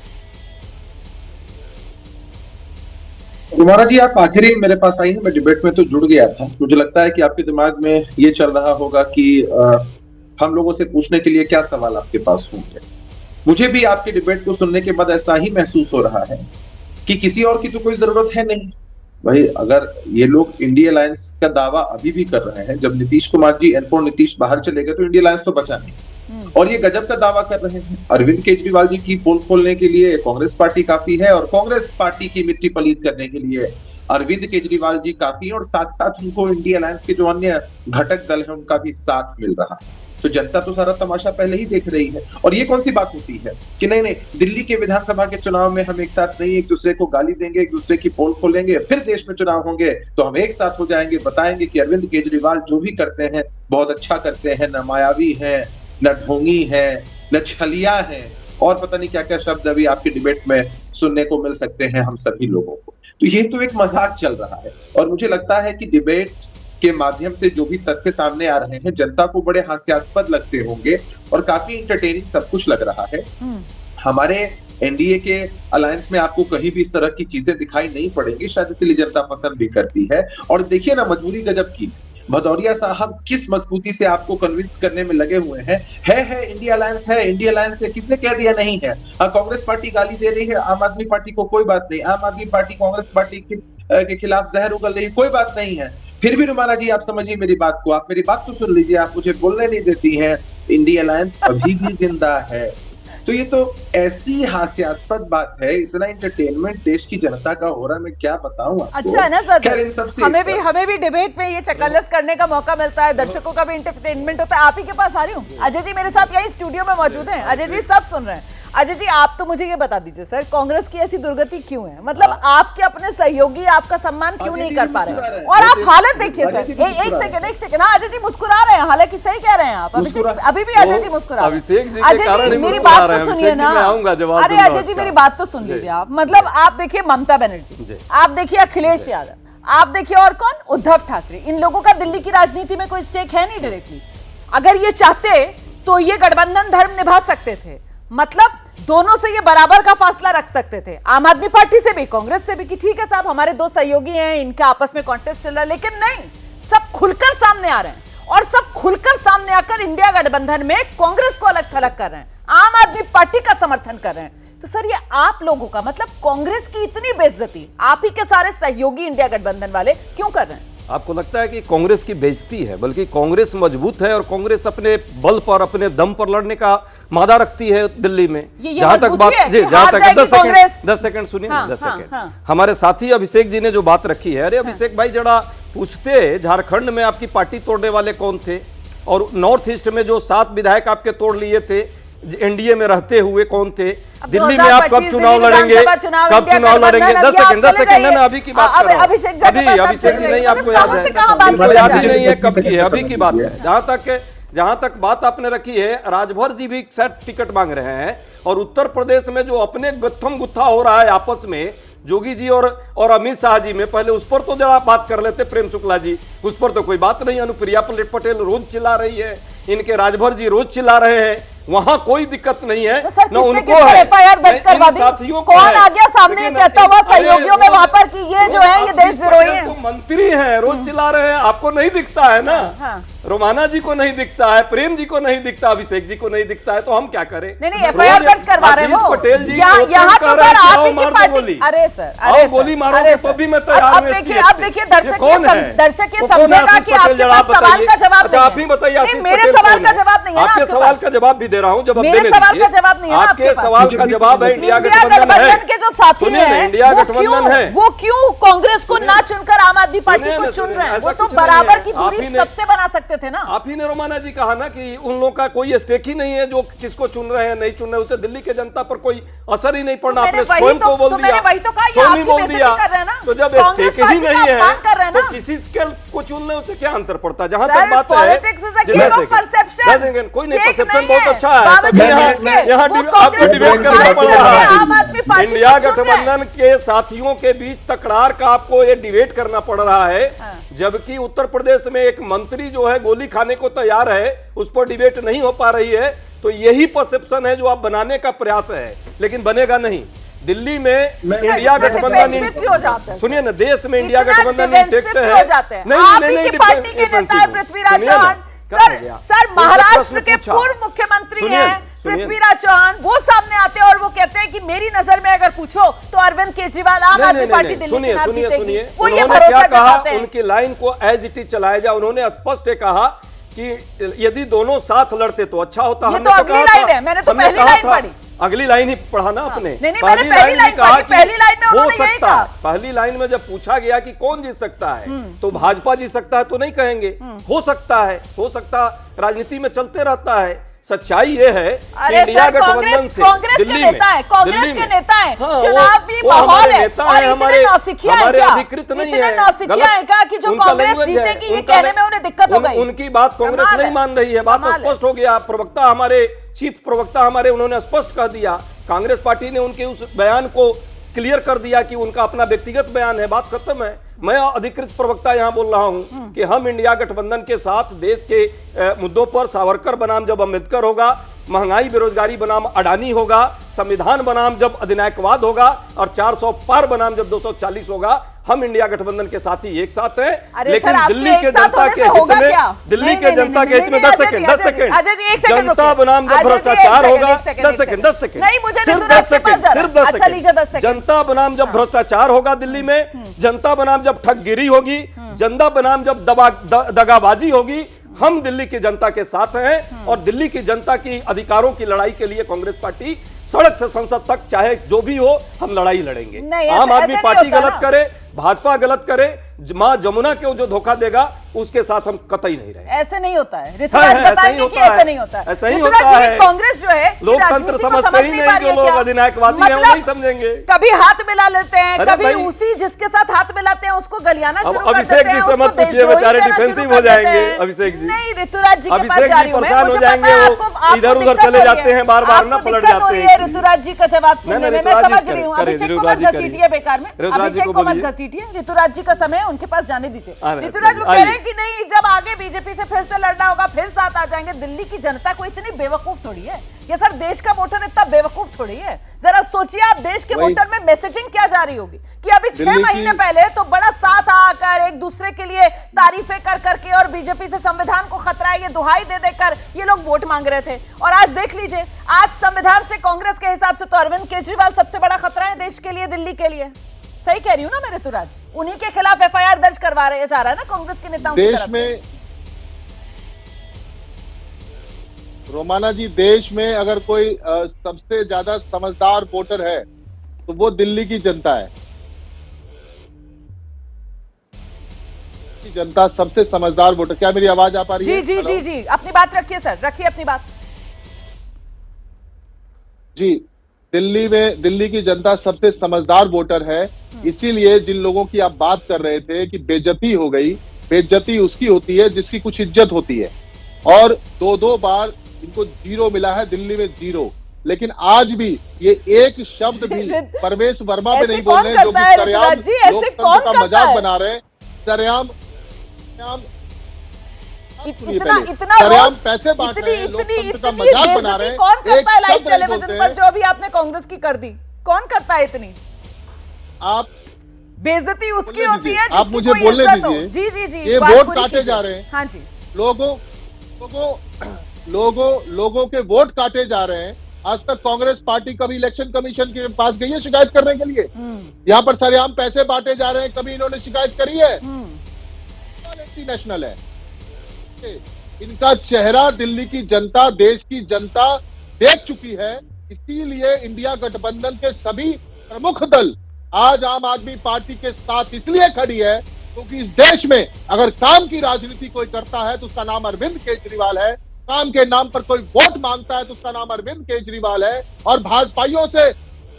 कुमारा जी, आप आखिरी मेरे पास आई हैं, मैं डिबेट में तो जुड़ गया था। मुझे लगता है कि आपके दिमाग में ये चल रहा होगा कि हम लोगों से पूछने के लिए क्या सवाल आपके पास होंगे। मुझे भी आपके डिबेट को सुनने के बाद ऐसा ही महसूस हो रहा है कि किसी और की तो कोई जरूरत है नहीं भाई। अगर ये लोग इंडिया अलायंस का दावा अभी भी कर रहे हैं, जब नीतीश कुमार जी एनफोर नीतीश बाहर चले गए तो इंडिया अलायंस तो बचा नहीं, और ये गजब का दावा कर रहे हैं। अरविंद केजरीवाल जी की पोल खोलने के लिए कांग्रेस पार्टी काफी है, और कांग्रेस पार्टी की मिट्टी पलीत करने के लिए अरविंद केजरीवाल जी काफी है, और साथ साथ उनको इंडिया अलायंस के जो अन्य घटक दल है उनका भी साथ मिल रहा है। तो जनता तो सारा तमाशा पहले ही देख रही है। और ये कौन सी बात होती है कि नहीं दिल्ली के विधानसभा के चुनाव में हम एक साथ नहीं, एक दूसरे को गाली देंगे, एक दूसरे की पोल खोलेंगे, फिर देश में चुनाव होंगे तो हम एक साथ हो जाएंगे, बताएंगे कि अरविंद केजरीवाल जो भी करते हैं बहुत अच्छा करते हैं, न मायावी है, न ढोंगी है, न छलिया है, और पता नहीं क्या क्या शब्द अभी आपके डिबेट में सुनने को मिल सकते हैं हम सभी लोगों को। तो ये तो एक मजाक चल रहा है, और मुझे लगता है कि डिबेट के माध्यम से जो भी तथ्य सामने आ रहे हैं जनता को बड़े हास्यास्पद लगते होंगे, और काफी इंटरटेनिंग सब कुछ लग रहा है। हमारे एनडीए के अलायंस में आपको कहीं भी इस तरह की चीजें दिखाई नहीं पड़ेंगी, शायद इसलिए जनता पसंद भी करती है। और देखिए ना, मजबूरी गजब की, भदौरिया साहब किस मजबूती से आपको कन्विंस करने में लगे हुए हैं। है इंडिया अलायंस है, इंडिया अलायंस है, किसने कह दिया नहीं है? कांग्रेस पार्टी गाली दे रही है आम आदमी पार्टी को, कोई बात नहीं। आम आदमी पार्टी कांग्रेस पार्टी के खिलाफ जहर उगल रही है, कोई बात नहीं है। फिर भी रुमाना जी, आप समझिए मेरी बात को, आप मेरी बात तो सुन लीजिए, आप मुझे बोलने नहीं देती हैं। इंडिया अलायंस अभी भी जिंदा है। तो ये तो ऐसी हास्यास्पद बात है, इतना एंटरटेनमेंट देश की जनता का हो रहा है, मैं क्या बताऊं आपको।
अच्छा है ना सर,
इन सबसे
हमें भी डिबेट में ये चकल्लस करने का मौका मिलता है, दर्शकों का भी एंटरटेनमेंट होता है। आप ही के पास आ रही हूँ, अजय जी मेरे साथ यही स्टूडियो में मौजूद हैं। अजय जी सब सुन रहे हैं। अजय जी आप तो मुझे ये बता दीजिए सर, कांग्रेस की ऐसी दुर्गति क्यों है? मतलब आपके अपने सहयोगी आपका सम्मान क्यों नहीं कर पा रहे? और आप हालत देखिए सर, एक सेकंड। हाँ अजय जी मुस्कुरा रहे हैं, हालांकि सही कह रहे हैं आप, अभी भी अजय जी मुस्कुरा रहे हैं।
अभिषेक जी
अजय जी मेरी बात तो सुनिए ना। अरे अजय जी मेरी बात तो सुन लीजिए आप। मतलब आप देखिए ममता बनर्जी, आप देखिए अखिलेश यादव, आप देखिए और कौन, उद्धव ठाकरे, इन लोगों का दिल्ली की राजनीति में कोई स्टेक है नहीं डायरेक्टली। अगर ये चाहते तो ये गठबंधन धर्म निभा सकते थे, मतलब दोनों से ये बराबर का फासला रख सकते थे, आम आदमी पार्टी से भी कांग्रेस से भी, कि ठीक है साहब हमारे दो सहयोगी हैं, इनका आपस में कॉन्टेस्ट चल रहा है। लेकिन नहीं, सब खुलकर सामने आ रहे हैं और सब खुलकर सामने आकर इंडिया गठबंधन में कांग्रेस को अलग थलग कर रहे हैं, आम आदमी पार्टी का समर्थन कर रहे हैं। तो सर ये आप लोगों का मतलब कांग्रेस की इतनी बेइज्जती आप ही के सारे सहयोगी इंडिया गठबंधन वाले क्यों कर रहे हैं?
आपको लगता है कि कांग्रेस की बेइज्जती है? बल्कि कांग्रेस मजबूत है और कांग्रेस अपने बल पर, अपने दम पर लड़ने का मादा रखती है दिल्ली में।
जहां तक बात, जी जहां तक
10 सेकंड सुनिए, 10 सेकंड। हमारे साथी अभिषेक जी ने जो बात रखी है, अरे अभिषेक भाई जरा पूछते, झारखंड में आपकी पार्टी तोड़ने वाले कौन थे? और नॉर्थ ईस्ट में जो 7 विधायक आपके तोड़ लिए थे एनडीए में रहते हुए कौन थे? दिल्ली में आप कब चुनाव लड़ेंगे? कब चुनाव लड़ेंगे? 10 सेकंड ना, अभी की बात कर रहा हूं। अभिषेक जी नहीं, आपको याद है? आपको याद ही नहीं है कब की है, अभी की बात है। जहां तक बात आपने रखी है, राजभर जी भी शायद टिकट मांग रहे हैं, और उत्तर प्रदेश में जो अपने गत्थम गुत्था हो रहा है आपस में, जोगी जी और अमित शाह जी में, पहले उस पर तो जरा बात कर लेते। प्रेम शुक्ला जी, उस पर तो कोई बात नहीं। अनुप्रिया पटेल रोज चिल्ला रही है, इनके राजभर जी रोज चिल्ला रहे हैं, वहां कोई दिक्कत नहीं है, न उनको है, इन साथियों को
कौन आ गया सामने कहता हुआ सहयोगियों में वहां पर कि ये जो है ये देशद्रोही है?
तो मंत्री हैं, रोज चिल्ला रहे हैं, आपको नहीं दिखता है ना? रोमाना जी को नहीं दिखता है, प्रेम जी को नहीं दिखता, अभिषेक जी को नहीं दिखता है, तो हम क्या करें?
नहीं एफआईआर दर्ज करवा रहे हैं
पटेल जी
यहाँ तो सर आप ही की पार्टी। अरे सर
गोली मारोगे तो भी मैं तैयार हूं।
अब देखिए दर्शक ये समझेगा कि आपके पास सवाल का जवाब नहीं है।
आप ही बताइए,
मेरे सवाल का जवाब नहीं है,
आपके सवाल का जवाब भी दे रहा हूं, जवाब देने दीजिए।
सवाल का जवाब नहीं है,
आपके सवाल का जवाब है इंडिया गठबंधन
के जो साथी हैं,
इंडिया गठबंधन है,
वो क्यों कांग्रेस को ना चुनकर आम आदमी पार्टी को चुन रहे हैं? वो तो बराबर की दूरी सबसे बना सकते थे ना।
आप ही ने रोमाना जी कहा ना कि उन लोगों का कोई स्टेक ही नहीं है, जो किसको चुन रहे हैं नहीं चुन रहे, उससे दिल्ली के जनता पर कोई असर ही नहीं पड़ना। आपने स्वयं को बोल दिया, स्वयं ही बोल दिया। तो जब स्टेक ही नहीं है तो किसी को चुनने उससे क्या अंतर पड़ता? जहां तक बात है, कोई नहीं, परसेप्शन बहुत अच्छा है, यहाँ आपको डिबेट करना पड़ रहा है। इंडिया गठबंधन के साथियों के बीच तकरार का आपको ये डिबेट करना पड़ रहा है, जबकि उत्तर प्रदेश में एक मंत्री जो है गोली खाने को तैयार है, उस पर डिबेट नहीं हो पा रही है। तो यही परसेप्शन है जो आप बनाने का प्रयास है, लेकिन बनेगा नहीं। दिल्ली में इंडिया गठबंधन, सुनिए ना, देश में इंडिया गठबंधन इंटेक्ट है। नहीं,
पृथ्वीराज सर महाराष्ट्र के पूर्व मुख्यमंत्री हैं पृथ्वीराज चौहान, वो सामने आते हैं और वो कहते हैं कि मेरी नजर में अगर पूछो तो अरविंद केजरीवाल आम आदमी पार्टी दिल्ली चुनाव जीतेगी। वो ये भरोसा दिखाते हैं।
उनकी लाइन को एज इट इज चलाया जाए। उन्होंने स्पष्ट कहा कि यदि दोनों साथ लड़ते तो अच्छा होता।
हमने तो अगली लाइन है, मैंने तो पहली लाइन पढ़ी,
अगली लाइन ही पढ़ा ना आपने।
पहली लाइन में कहा कि
हो सकता है। पहली लाइन में जब पूछा गया कि कौन जीत सकता है, तो भाजपा जीत सकता है तो नहीं कहेंगे, हो सकता है, हो सकता, राजनीति में चलते रहता है। सच्चाई ये है कि इंडिया गठबंधन से दिल्ली में
कांग्रेस के नेता है, चुनावी माहौल है,
नेता है, हमारे अधिकृत नहीं है,
कि जो कांग्रेस जीतेगी ये कहने में उन्हें दिक्कत हो गई।
उनकी बात कांग्रेस नहीं मान रही है, बात स्पष्ट हो गया। प्रवक्ता हमारे, चीफ प्रवक्ता हमारे, उन्होंने स्पष्ट कर दिया। कांग्रेस पार्टी ने उनके उस बयान को क्लियर कर दिया कि उनका अपना व्यक्तिगत बयान है, बात खत्म है। मैं अधिकृत प्रवक्ता यहां बोल रहा हूं कि हम इंडिया गठबंधन के साथ देश के मुद्दों पर, सावरकर बनाम जब अम्बेडकर होगा, महंगाई बेरोजगारी बनाम अडानी होगा, संविधान बनाम जब अधिनायकवाद होगा और 400 पार बनाम जब 240 होगा, हम इंडिया गठबंधन के साथ ही एक साथ हैं। लेकिन दिल्ली के जनता के हित में, दिल्ली के जनता के हित में 10 सेकंड जनता बनाम जब भ्रष्टाचार होगा, 10 सेकंड सिर्फ 10 सेकंड जनता बनाम जब भ्रष्टाचार होगा दिल्ली में, जनता बनाम जब ठगगिरी होगी, जनता बनाम जब दगाबाजी होगी, हम दिल्ली की जनता के साथ हैं और दिल्ली की जनता की अधिकारों की लड़ाई के लिए कांग्रेस पार्टी सड़क से संसद तक चाहे जो भी हो हम लड़ाई लड़ेंगे। आम आदमी पार्टी गलत करे, भाजपा गलत करे, मां जमुना को जो धोखा देगा उसके साथ हम कतई नहीं रहे।
ऐसे नहीं होता है, ऐसा ही होता है,
ऐसा ही होता है।
कांग्रेस जो है
लोकतंत्र समझते ही नहीं, जो लोग अधिनायकवादी हैं वो नहीं समझेंगे।
कभी हाथ मिला लेते हैं, कभी उसी जिसके साथ हाथ मिलाते हैं उसको गलियाना शुरू कर देते हैं।
अभिषेक जी से मत पूछिए, बेचारे डिफेंसिव हो जाएंगे। अभिषेक जी
नहीं, ऋतुराज जी
अभिषेक जी परेशान हो जाएंगे, वो इधर उधर चले जाते हैं, बार बार ना पलट जाते हैं।
ऋतुराज जी का जवाब सुनने में मैं समझ रही हूँ। अभिषेक को मत घसीटिए बेकार में, अभिषेक को मत घसीटिए, ऋतुराज जी का समय है, उनके पास जाने दीजिए। ऋतुराज वो कह रहे हैं कि नहीं, जब आगे बीजेपी से फिर से लड़ना होगा फिर साथ आ जाएंगे। दिल्ली की जनता को इतनी बेवकूफ थोड़ी है, ये सर देश का वोटर इतना बेवकूफ थोड़ी है। जरा सोचिए आप, देश के वोटर में मैसेजिंग क्या जा रही होगी कि अभी 6 महीने पहले तो बड़ा साथ आकर एक दूसरे के लिए तारीफें कर करके और बीजेपी से संविधान को खतरा है ये दुहाई दे देकर ये लोग वोट मांग रहे थे, और आज देख लीजिए, आज संविधान से कांग्रेस के हिसाब से तो अरविंद केजरीवाल सबसे बड़ा खतरा है देश के लिए, दिल्ली के लिए। सही कह रही हूँ ना मैं ऋतुराज? उन्हीं के खिलाफ FIR दर्ज करवा रहे जा रहा है ना कांग्रेस के नेताओं की तरफ से।
रोमाना जी, देश में अगर कोई सबसे ज्यादा समझदार वोटर है तो वो दिल्ली की जनता है। जनता सबसे समझदार वोटर। क्या मेरी आवाज आ पा रही है?
जी जी जी जी, अपनी बात रखिए सर, रखिए अपनी बात।
जी, दिल्ली की जनता सबसे समझदार वोटर है। इसीलिए जिन लोगों की आप बात कर रहे थे कि बेइज्जती हो गई, बेइज्जती उसकी होती है जिसकी कुछ इज्जत होती है, और 2-2 बार इनको 0 मिला है, दिल्ली में 0। लेकिन आज भी ये एक शब्द भी परवेश वर्मा पे नहीं बोल रहे, जो कि सरेआम लोकतंत्र का मजाक बना रहे हैं। सरेआम पैसे बांट रहे हैं, लोकतंत्र का मजाक बना रहे हैं।
कौन करता है लाइव टेलीविजन पर जो अभी आपने कांग्रेस की कर दी? कौन करता है इतनी?
आप
बेइज्जती उसकी होती है
आप मुझे बोलने दीजिए।
जी जी जी,
ये वोट काटे जा रहे हैं।
हाँ जी,
लोगों के वोट काटे जा रहे हैं। आज तक कांग्रेस पार्टी कभी इलेक्शन कमीशन के पास गई है शिकायत करने के लिए? यहाँ पर सरेआम पैसे बांटे जा रहे हैं, कभी इन्होंने शिकायत करी है? नेशनल है इनका चेहरा, दिल्ली की जनता, देश की जनता देख चुकी है। इसीलिए इंडिया गठबंधन के सभी प्रमुख दल आज आम आदमी पार्टी के साथ इसलिए खड़ी है क्योंकि इस देश में अगर काम की राजनीति कोई करता है तो उसका नाम अरविंद केजरीवाल है। काम के नाम पर कोई वोट मांगता है तो उसका नाम अरविंद केजरीवाल है। और भाजपाइयों से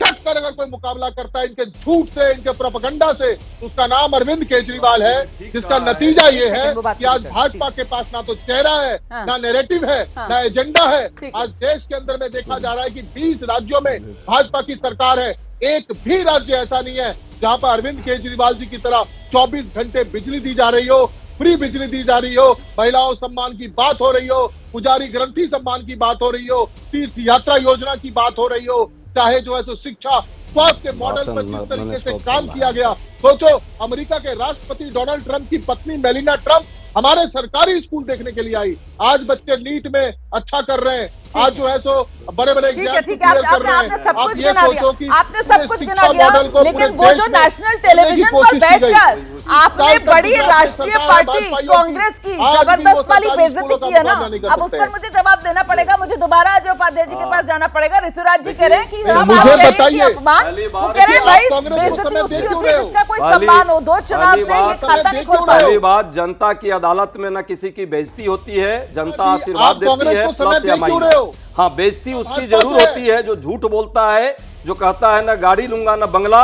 डट कर अगर कोई मुकाबला करता है इनके झूठ से, इनके प्रोपेगेंडा से, तो उसका नाम अरविंद केजरीवाल है। जिसका नतीजा ये है कि आज भाजपा के पास ना तो चेहरा है, ना नैरेटिव है, ना एजेंडा है। आज देश के अंदर में देखा जा रहा है कि 20 राज्यों में भाजपा की सरकार है, एक भी राज्य ऐसा नहीं है जहां पर अरविंद केजरीवाल जी की तरह 24 घंटे बिजली दी जा रही हो, फ्री बिजली दी जा रही हो, महिलाओं सम्मान की बात हो रही हो, पुजारी ग्रंथी सम्मान की बात हो रही हो, तीर्थ यात्रा योजना की बात हो रही हो, चाहे जो है सो शिक्षा स्वास्थ्य के मॉडल पर जिस तरीके से काम किया गया। सोचो, अमेरिका के राष्ट्रपति डोनाल्ड ट्रंप की पत्नी मेलिना ट्रंप हमारे सरकारी स्कूल देखने के लिए आई। आज बच्चे नीट में अच्छा कर रहे हैं, आज जो है सो बड़े बड़े एग्जाम क्लियर कर रहे हैं। आप ये सोचो कि
आपने सब कुछ गिना दिया, लेकिन वो जो नेशनल टेलीविजन पर बैठकर आपने बड़ी राष्ट्रीय पार्टी कांग्रेस की जबरदस्त वाली बेइज्जती की है ना, अब उस पर मुझे जवाब देना पड़ेगा। मुझे दोबारा अजय उपाध्याय जी के पास जाना पड़ेगा। ऋतुराज जी कह रहे हैं कि
मुझे बताइए,
कह रहे हैं भाई बेइज्जती उसकी होती है जिसका कोई सम्मान हो। 2 चुनाव से ये खाता नहीं खोल पा रहे।
पहली बात, जनता की अदालत में न किसी की बेइज्जती होती है, जनता आशीर्वाद देती है प्लस या माइनस। हाँ, बेइज्जती उसकी जरूर होती है जो झूठ बोलता है, जो कहता है ना गाड़ी लूंगा ना बंगला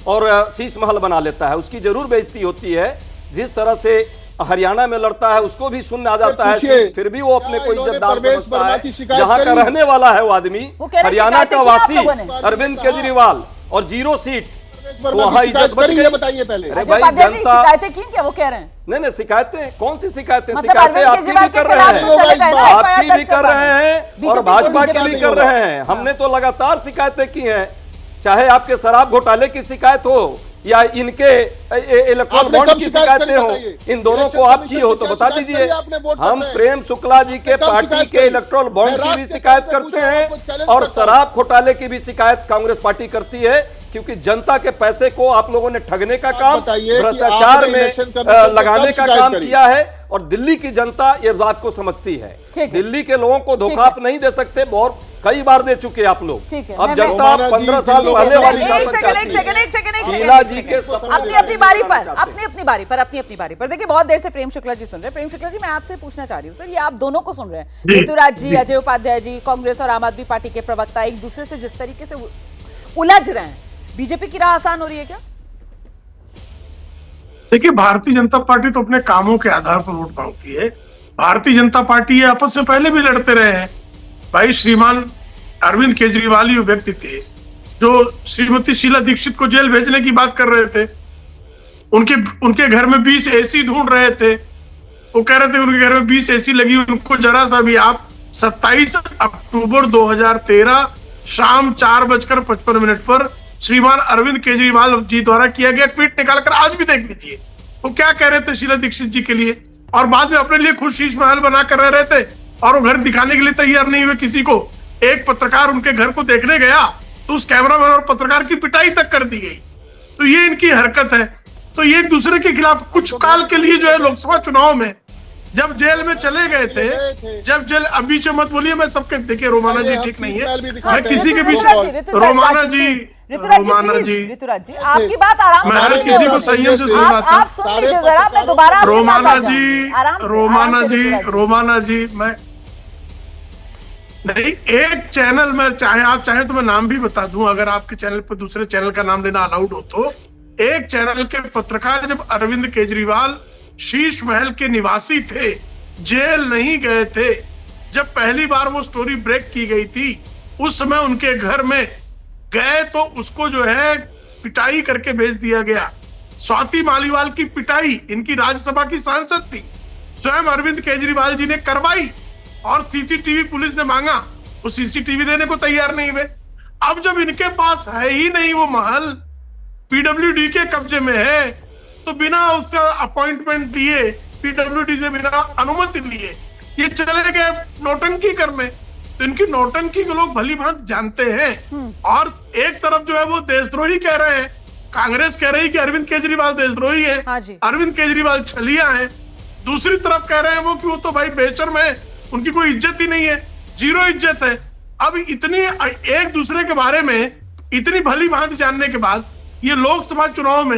और शीश महल बना लेता है, उसकी जरूर बेइज्जती होती है। जिस तरह से हरियाणा में लड़ता है उसको भी सुनने आ जाता है, फिर भी वो अपने को इज्जतदार समझता है। जहां का रहने वाला है वो आदमी, हरियाणा का वासी अरविंद केजरीवाल, और 0 सीट तो वहाँ इज्जत बच गई।
बताइए पहले।
अरे भाई जनता
शिकायतें की क्या वो कह रहे हैं?
नहीं शिकायतें कौन सी शिकायतें?
मतलब
शिकायतें
अरविंद
आपकी भी कर रहे हैं, आपकी भी कर रहे हैं और भाजपा की भी कर रहे हैं। हमने तो लगातार शिकायतें की हैं, चाहे आपके शराब घोटाले की शिकायत हो या इनके इलेक्ट्रॉन बॉन्ड की शिकायतें हो, इन दोनों को आप की हो तो बता दीजिए। हम प्रेम शुक्ला जी के पार्टी के इलेक्ट्रॉन बॉन्ड की भी शिकायत करते हैं और शराब घोटाले की भी शिकायत कांग्रेस पार्टी करती है, क्योंकि जनता के पैसे को आप लोगों ने ठगने का काम, भ्रष्टाचार में लगाने का काम किया है और दिल्ली की जनता ये बात को समझती है। दिल्ली के लोगों को धोखा आप नहीं दे सकते, बहुत कई बार दे चुके आप लोग। अब जनता 15 साल पहले वाली शासन चाहती है। शीला जी के
अपनी बारी पर देखिए, बहुत देर से प्रेम शुक्ला जी सुन रहे हैं। प्रेम शुक्ला जी, मैं आपसे पूछना चाह रही हूँ सर, ये आप दोनों को सुन रहे हैं, ऋतुराज जी, अजय उपाध्याय जी, कांग्रेस और आम आदमी पार्टी के प्रवक्ता एक दूसरे से जिस तरीके से उलझ रहे हैं, बीजेपी की राह आसान हो रही है क्या?
देखिए, भारतीय जनता पार्टी तो अपने कामों के आधार पर वोट मांगती है। भारतीय जनता पार्टी ये आपस में पहले भी लड़ते रहे हैं। भाई श्रीमान अरविंद केजरीवाल ही व्यक्ति थे जो श्रीमती शीला दीक्षित को जेल भेजने की बात कर रहे थे। उनके घर में 20 एसी ढूंढ रहे थे। वो कह रहे थे उनके घर में 20 एसी लगी, उनको जरा सा भी आप 27 अक्टूबर 2013 शाम 4:55 पर श्रीमान अरविंद केजरीवाल जी द्वारा किया गया ट्वीट निकालकर आज भी देख लीजिए। वो क्या कह रहे थे शीला दीक्षित जी के लिए, और बाद में अपने लिए खुद शीश महल बना कर रह रहे थे और वो घर दिखाने के लिए तैयार नहीं हुए किसी को। एक पत्रकार उनके घर को देखने गया तो उस कैमरामैन और पत्रकार की पिटाई तक कर दी गई। तो ये इनकी हरकत है। तो ये एक दूसरे के खिलाफ कुछ काल के लिए जो है लोकसभा चुनाव में जब जेल में चले गए थे, जब जेल, अब बीच में मत बोलिए, मैं सबके, देखिए रोमाना जी ठीक नहीं है, मैं किसी के बीच, रोमाना जी,
आपकी बात आराम
मैं हर किसी को संयम से सुन पाता हूँ। रोमाना जी मैं नहीं, एक चैनल में चाहे आप चाहे तो मैं नाम भी बता दूं, अगर आपके चैनल पर दूसरे चैनल का नाम लेना अलाउड हो तो। एक चैनल के पत्रकार जब अरविंद केजरीवाल शीश महल के निवासी थे, जेल नहीं गए थे, जब पहली बार वो स्टोरी ब्रेक की गई थी, उस समय उनके घर में गए तो उसको जो है पिटाई करके भेज दिया गया। स्वाति मालीवाल की पिटाई इनकी राज्यसभा की सांसद थी, स्वयं अरविंद केजरीवाल जी ने करवाई और सीसीटीवी पुलिस ने मांगा, वो सीसीटीवी देने को तैयार नहीं हुए। अब जब इनके पास है ही नहीं वो महल, पीडब्ल्यूडी के कब्जे में है, तो बिना उसका अपॉइंटमेंट लिए, पीडब्ल्यूडी से बिना अनुमति लिए ये चले गए नौटंकी करने। तो इनकी नौटंकी को लोग भली भांति जानते हैं। और एक तरफ जो है वो देशद्रोही कह रहे हैं, कांग्रेस कह रही है कि अरविंद केजरीवाल देशद्रोही है, अरविंद केजरीवाल छलिया है। दूसरी तरफ कह रहे हैं वो कि वो तो भाई बेशर्म है, उनकी कोई इज्जत ही नहीं है, जीरो इज्जत है। अब इतनी एक दूसरे के बारे में इतनी भली भांति जानने के बाद ये लोकसभा चुनाव में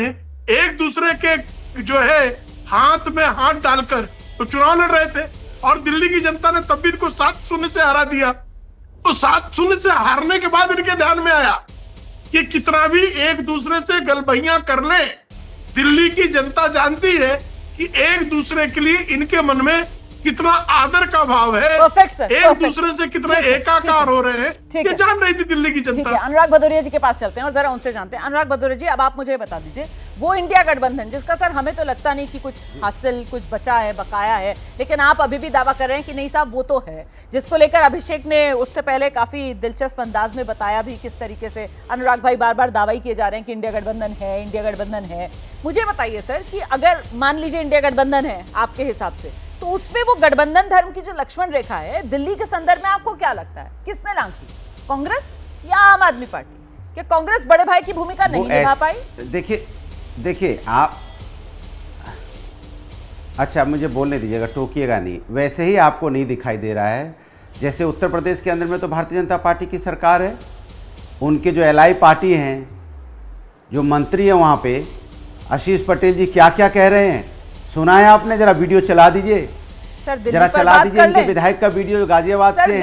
एक दूसरे के जो है हाथ में हाथ डालकर तो चुनाव लड़ रहे थे और दिल्ली की जनता ने तब भी इनको 7-0 से हरा दिया। तो 7-0 से हारने के बाद इनके ध्यान में आया कि कितना भी एक दूसरे से गलबहियां कर ले, दिल्ली की जनता जानती है कि एक दूसरे के लिए इनके मन में कितना आदर का भाव है, एक दूसरे से कितने एकाकार हो रहे हैं, ये जान रही थी दिल्ली की जनता।
अनुराग भदौरिया जी के पास चलते हैं और जरा उनसे जानते हैं। अनुराग भदौरिया जी, अब आप मुझे बता दीजिए, वो इंडिया गठबंधन जिसका सर हमें तो लगता नहीं कि कुछ हासिल, कुछ बचा है, बकाया है, लेकिन आप अभी भी दावा कर रहे हैं कि नहीं साहब वो तो है, जिसको लेकर अभिषेक ने उससे पहले काफी दिलचस्प अंदाज में बताया भी किस तरीके से अनुराग भाई बार बार दावा ही किए जा रहे हैं कि इंडिया गठबंधन है, इंडिया गठबंधन है। मुझे बताइए सर कि अगर मान लीजिए इंडिया गठबंधन है आपके हिसाब से, तो उसमें वो गठबंधन धर्म की जो लक्ष्मण रेखा है दिल्ली के संदर्भ में आपको क्या लगता है किसने लांघी, कांग्रेस या आम आदमी पार्टी? क्या कांग्रेस बड़े भाई की भूमिका नहीं निभा पाई?
देखिए आप, अच्छा मुझे बोलने दीजिएगा, टोकिएगा नहीं। वैसे ही आपको नहीं दिखाई दे रहा है जैसे उत्तर प्रदेश के अंदर में तो भारतीय जनता पार्टी की सरकार है, उनके जो एलआई पार्टी हैं, जो मंत्री हैं वहाँ पे आशीष पटेल जी क्या क्या कह रहे हैं सुना है आपने? जरा वीडियो चला दीजिए, जरा चला दीजिए इनके विधायक का वीडियो गाजियाबाद से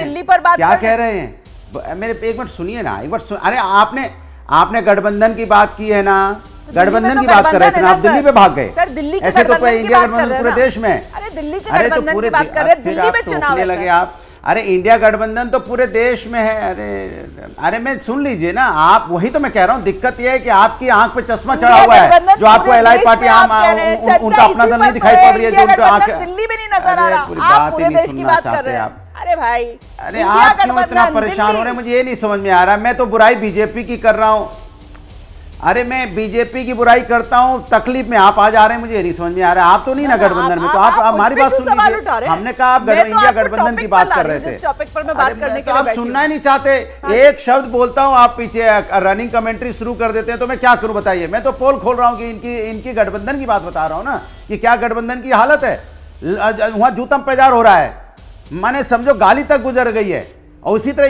क्या कह रहे हैं। मेरे एक मिनट सुनिए ना, एक बार अरे आपने गठबंधन की बात की है ना, गठबंधन की बात कर रहे थे ना, आप दिल्ली पे भाग गए। ऐसे तो इंडिया गठबंधन पूरे देश में, अरे तो पूरे फिर आप टोकने लगे। आप अरे इंडिया गठबंधन तो पूरे देश में है। अरे मैं सुन लीजिए ना आप, वही तो मैं कह रहा हूँ, दिक्कत यह है कि आपकी आंख पे चश्मा चढ़ा हुआ है। जो आपको एलआई पार्टी उनका अपना दल नहीं दिखाई पड़ रही है, जो उनका आंख
दिल्ली में नहीं नजर आ रहा,
पूरी
आप
बात
पूरे
ही नहीं
देश की
सुनना
बात कर
चाहते
रहे हैं।
आप।
अरे भाई,
अरे आप क्यों इतना परेशान हो रहे हैं, मुझे ये नहीं समझ में आ रहा। मैं तो बुराई बीजेपी की कर रहा हूँ। अरे मैं बीजेपी की बुराई करता हूं, तकलीफ में आप आ जा रहे हैं, मुझे नहीं समझ में आ रहा है। आप तो नहीं ना गठबंधन में, तो आप हमारी बात सुन लीजिए। हमने कहा आप इंडिया गठबंधन की बात कर रहे थे,
टॉपिक पर मैं बात करने के लिए
आप सुनना ही नहीं चाहते। एक शब्द बोलता हूं, आप पीछे रनिंग कमेंट्री शुरू कर देते हैं, तो मैं क्या करूं बताइए। मैं तो पोल खोल रहा हूं कि इनकी गठबंधन की बात बता रहा हूं ना, कि क्या गठबंधन की हालत है। वहां जूतम पैजार हो रहा है, माने समझो गाली तक गुजर गई है। और उसी तरह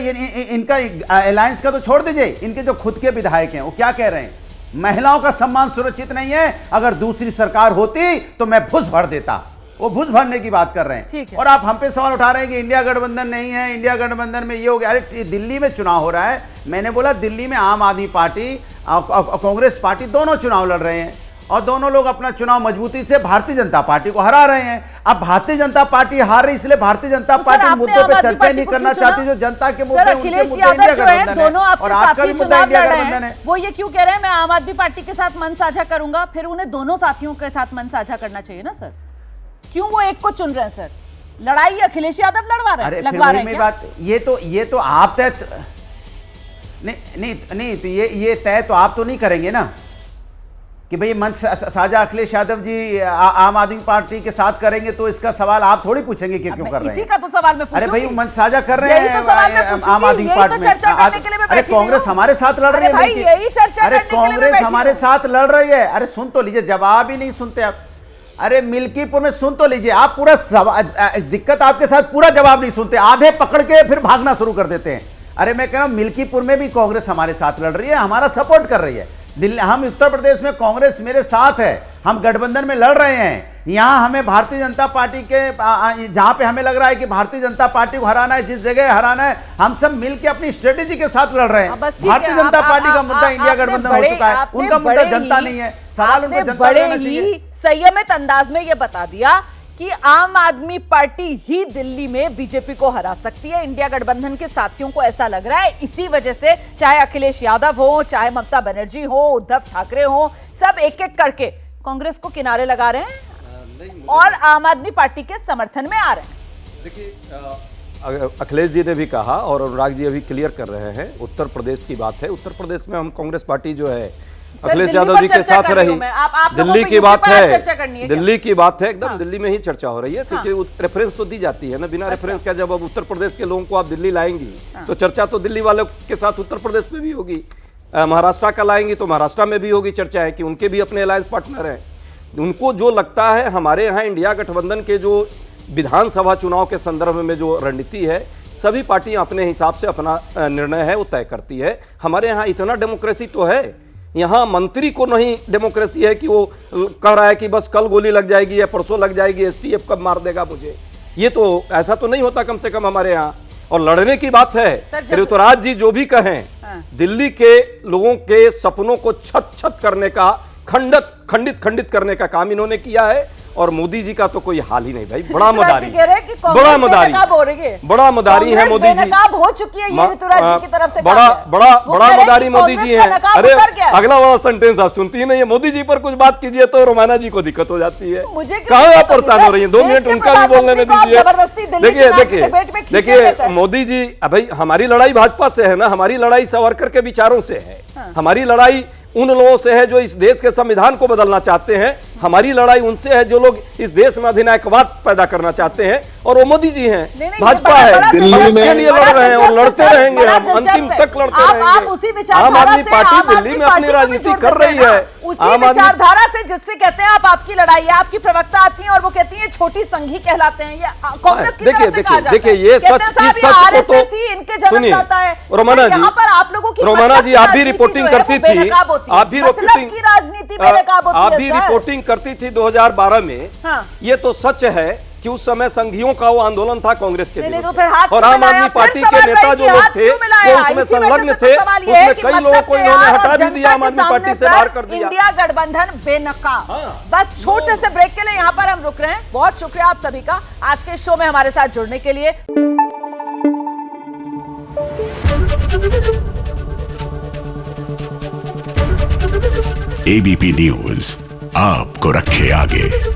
इनका अलायंस का तो छोड़ दीजिए, इनके जो खुद के विधायक हैं वो क्या कह रहे हैं, महिलाओं का सम्मान सुरक्षित नहीं है, अगर दूसरी सरकार होती तो मैं भुस भर देता। वो भुस भरने की बात कर रहे हैं। और आप हम पे सवाल उठा रहे हैं कि इंडिया गठबंधन नहीं है, इंडिया गठबंधन में ये हो गया। अरे दिल्ली में चुनाव हो रहा है, मैंने बोला दिल्ली में आम आदमी पार्टी और कांग्रेस पार्टी दोनों चुनाव लड़ रहे हैं, और दोनों लोग अपना चुनाव मजबूती से भारतीय जनता पार्टी को हरा रहे हैं। अब भारतीय जनता पार्टी हार रही, इसलिए भारतीय जनता पार्टी मुद्दों पे चर्चा नहीं करना चाहती, जो जनता के मुद्दे उनके मुद्दे इंडिया गठबंधन है, और आपका भी मुद्दा इंडिया गठबंधन है।
वो ये क्यों कह रहे हैं मैं आम आदमी पार्टी के साथ मन साझा करूंगा, फिर उन्हें दोनों साथियों के साथ मन साझा करना चाहिए ना सर। क्यों वो एक को चुन रहे हैं सर? लड़ाई अखिलेश यादव लड़वा रहे हैं, लगवा रहे हैं
बात। ये तो आप तय नहीं, तो ये तय तो आप तो नहीं करेंगे ना कि भाई मंच साझा अखिलेश यादव जी आम आदमी पार्टी के साथ करेंगे, तो इसका सवाल आप थोड़ी पूछेंगे कि क्यों कर रहे हैं।
इसी का तो सवाल मैं
अरे भाई मंच साझा कर रहे हैं आम आदमी पार्टी में। अरे कांग्रेस हमारे साथ लड़ रही है, अरे कांग्रेस हमारे साथ लड़ रही है। अरे सुन तो लीजिए, जवाब ही नहीं सुनते आप। अरे मिल्कीपुर में सुन तो लीजिए, आप पूरा दिक्कत आपके साथ, पूरा जवाब नहीं सुनते, आधे पकड़ के फिर भागना शुरू कर देते हैं। अरे मैं कह रहा हूं मिल्कीपुर में भी कांग्रेस हमारे साथ लड़ रही है, हमारा सपोर्ट कर रही है। दिल्ली, हम उत्तर प्रदेश में कांग्रेस मेरे साथ है, हम गठबंधन में लड़ रहे हैं। यहां हमें भारतीय जनता पार्टी के जहां पे हमें लग रहा है कि भारतीय जनता पार्टी को हराना है, जिस जगह हराना है, हम सब मिलकर अपनी स्ट्रेटेजी के साथ लड़ रहे हैं। भारतीय जनता पार्टी का मुद्दा इंडिया गठबंधन हो चुका है, उनका मुद्दा जनता नहीं है। सवाल उनको जनता रहना चाहिए।
संयमित अंदाज में यह बता दिया कि आम आदमी पार्टी ही दिल्ली में बीजेपी को हरा सकती है। इंडिया गठबंधन के साथियों को ऐसा लग रहा है, इसी वजह से चाहे अखिलेश यादव हो, चाहे ममता बनर्जी हो, उद्धव ठाकरे हो, सब एक एक करके कांग्रेस को किनारे लगा रहे हैं और आम आदमी पार्टी के समर्थन में आ रहे हैं।
देखिए, अखिलेश जी ने भी कहा और अनुराग जी अभी क्लियर कर रहे हैं, उत्तर प्रदेश की बात है। उत्तर प्रदेश में हम कांग्रेस पार्टी जो है अखिलेश यादव जी के साथ रही। दिल्ली की बात है, दिल्ली की बात है, एकदम दिल्ली में ही चर्चा हो रही है। क्योंकि रेफरेंस तो दी जाती है ना, बिना रेफरेंस का जब अब उत्तर प्रदेश के लोगों को आप दिल्ली लाएंगी तो चर्चा तो दिल्ली वालों के साथ उत्तर प्रदेश में भी होगी। महाराष्ट्र का लाएंगी तो महाराष्ट्र में भी होगी चर्चा है कि उनके भी अपने अलायंस पार्टनर हैं। उनको जो लगता है, हमारे यहाँ इंडिया गठबंधन के जो विधानसभा चुनाव के संदर्भ में जो रणनीति है, सभी पार्टियां अपने हिसाब से अपना निर्णय है वो तय करती है। हमारे यहाँ इतना डेमोक्रेसी तो है, यहाँ मंत्री को नहीं डेमोक्रेसी है कि वो कह रहा है कि बस कल गोली लग जाएगी या परसों लग जाएगी, एसटीएफ कब मार देगा मुझे। ये तो ऐसा तो नहीं होता कम से कम हमारे यहाँ। और लड़ने की बात है, ऋतुराज जी जो भी कहें, दिल्ली के लोगों के सपनों को छत छत करने का, खंडित करने का काम इन्होंने किया है। और मोदी जी का तो कोई हाल ही नहीं भाई, बड़ा मदारी, बड़ा मदारी है मोदी जी,
हो चुकी है ये ऋतुराज जी की तरफ से,
बड़ा मदारी मोदी जी है। अरे अगला वाला सेंटेंस आप सुनती ही नहीं है, मोदी जी पर कुछ बात कीजिए तो रोमाना जी को दिक्कत हो जाती है। कहाँ आप परेशान हो रही है? 2 मिनट उनका भी बोलने में दीजिए। देखिए मोदी जी, भाई हमारी लड़ाई भाजपा से है ना, हमारी लड़ाई सावरकर के विचारों से है, हमारी लड़ाई उन लोगों से है जो इस देश के संविधान को बदलना चाहते हैं, हमारी लड़ाई उनसे है जो लोग इस देश में अधिनायकवाद पैदा करना चाहते हैं, और वो मोदी जी हैं, भाजपा है। हम उसके लिए लड़ रहे हैं और लड़ते रहेंगे, हम अंतिम तक लड़ते रहेंगे। आम आदमी पार्टी दिल्ली में अपनी राजनीति कर रही है,
आम विचारधारा से, जिससे कहते हैं आप आपकी लड़ाई है, आपकी प्रवक्ता आती है और वो कहती है छोटी संघी कहलाते हैं। ये कांग्रेस की तरफ से कहा जाता है।
देखिए ये सच को तो सुनिए रोमाना जी, रोमाना जी आप भी रिपोर्टिंग करती थी, आप भी रिपोर्टिंग करती थी 2012 में। ये तो सच है कि उस समय संघियों का वो आंदोलन था कांग्रेस के विरुद्ध, और आम आदमी पार्टी के नेता जो लोग थे वो उसमें संलग्न थे, उसमें कई लोगों को इन्होंने हटा भी दिया, आम आदमी पार्टी से बाहर कर दिया।
इंडिया गठबंधन बेनकाब। बस छोटे से ब्रेक के लिए यहाँ पर हम रुक रहे हैं। बहुत शुक्रिया आप सभी का आज के शो में हमारे साथ जुड़ने के लिए।
एबीपी न्यूज आपको रखे आगे।